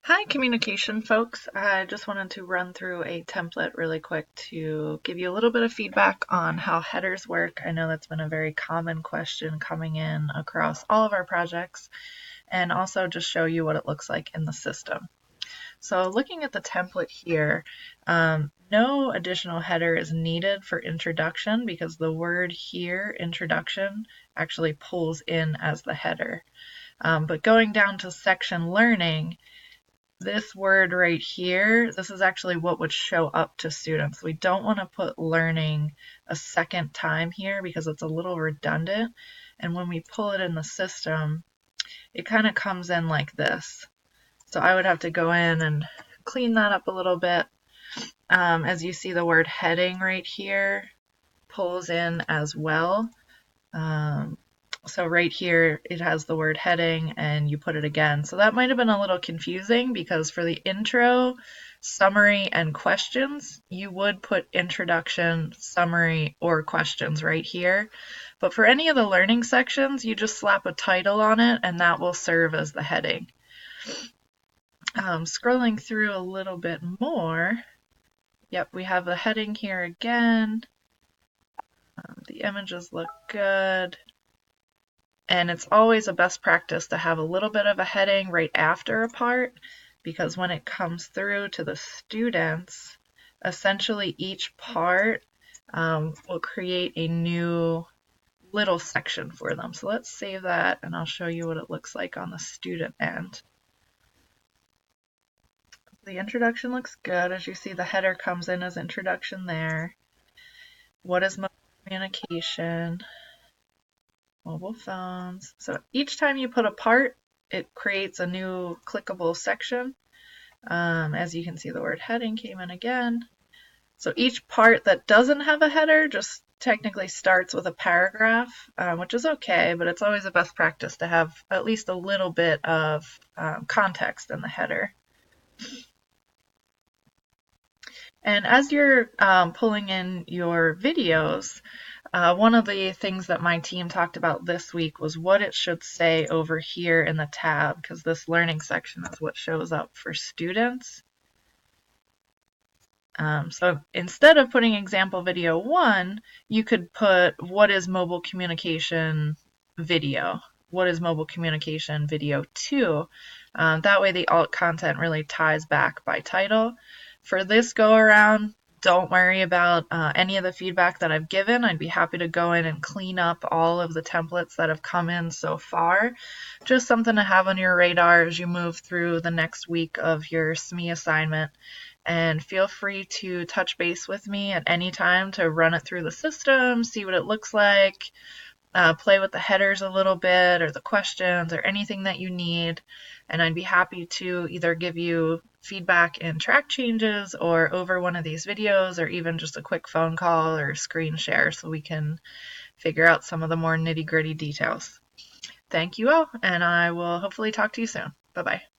Hi, communication folks. I just wanted to run through a template really quick to give you a little bit of feedback on how headers work. I know that's been a very common question coming in across all of our projects, and also just show you what it looks like in the system. So looking at the template here, no additional header is needed for introduction because the word here, introduction, actually pulls in as the header. But going down to section learning, this word right here, this is actually what would show up to students. We don't want to put learning a second time here because it's a little redundant. And when we pull it in the system, it kind of comes in like this. So I would have to go in and clean that up a little bit. As you see, the word heading right here pulls in as well. So right here, it has the word heading and you put it again. So that might have been a little confusing because for the intro, summary, and questions, you would put introduction, summary, or questions right here. But for any of the learning sections, you just slap a title on it and that will serve as the heading. Scrolling through a little bit more, yep, we have the heading here again. The images look good. And it's always a best practice to have a little bit of a heading right after a part, because when it comes through to the students, essentially each part will create a new little section for them. So let's save that and I'll show you what it looks like on the student end. The introduction looks good. As you see, the header comes in as introduction there. What is mobile communication? Mobile phones. So each time you put a part, it creates a new clickable section. As you can see, the word heading came in again. So each part that doesn't have a header just technically starts with a paragraph, which is okay, but it's always a best practice to have at least a little bit of context in the header. And as you're pulling in your videos, one of the things that my team talked about this week was what it should say over here in the tab, because this learning section is what shows up for students. So instead of putting example video 1, you could put what is mobile communication video? What is mobile communication video 2? That way the alt content really ties back by title. For this go around, don't worry about any of the feedback that I've given. I'd be happy to go in and clean up all of the templates that have come in so far. Just something to have on your radar as you move through the next week of your SME assignment. And feel free to touch base with me at any time to run it through the system, see what it looks like, play with the headers a little bit or the questions or anything that you need. And I'd be happy to either give you feedback in track changes or over one of these videos, or even just a quick phone call or screen share so we can figure out some of the more nitty-gritty details. Thank you all, and I will hopefully talk to you soon. Bye-bye.